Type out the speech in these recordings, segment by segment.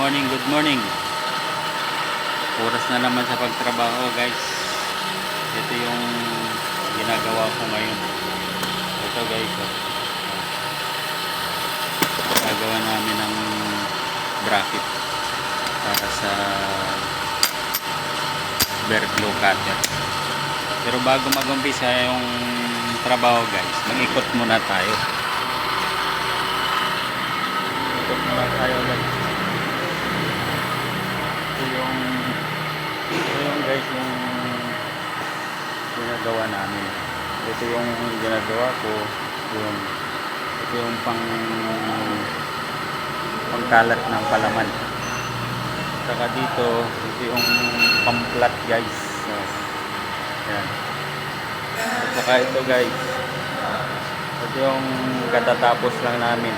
morning, good morning. Oras na naman sa pagtrabaho, guys. Ito yung ginagawa ko ngayon. Ito, guys, gagawa namin ng bracket para sa bear glue cutter. Pero bago mag-umpisa yung trabaho, guys, mag-ikot muna tayo. Ikot muna tayo, guys. Ito yung guys, yung ginagawa namin. Ito yung ginagawa ko. Ito yung pangkalat ng palaman. Saka dito, ito yung pamplat, guys. So, yan. At saka ito, guys, ito yung katatapos lang namin.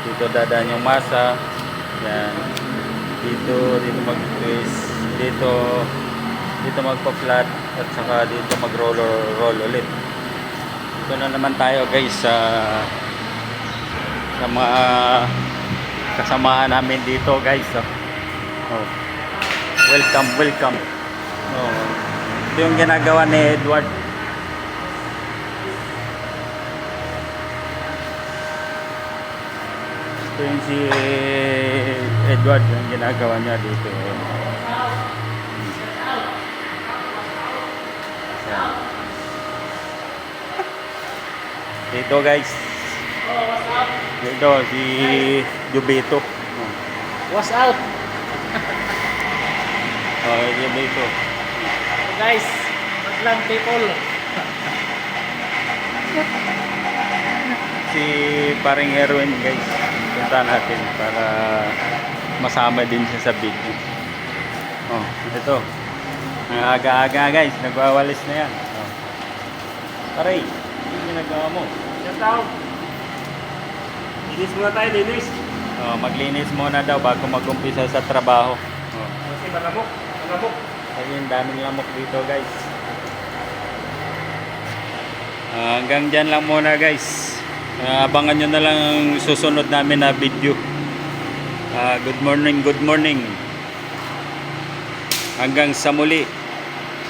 Dito dadaan yung masa. Yan. Dito mag-twist. Dito magpa-flat. At saka dito mag-roll ulit. Ito na naman tayo, guys, sa mga kasamaan namin dito, guys. Oh. Welcome. Oh. Ito yung ginagawa ni Edward. Ito yung si Edward, yung ginagawa niya dito. Dito, guys. Dito si Jubito. What's out? Oh, Jubito. Guys, maglang people. Si paring Erwin, guys. Punta natin para masama din siya sa video. Oh, ito. Ang aga-aga, guys. Nagwawalis na yan. Oh. Paray, yung ginagawa mo. Shut down. Linis muna tayo, linis. Oh, maglinis muna daw bago mag-umpisa sa trabaho. Oh. Kasi malamok. Kasi yung daming lamok dito, guys. Hanggang dyan lang muna, guys. Abangan nyo na lang ang susunod namin na video. Good morning. Hanggang sa muli.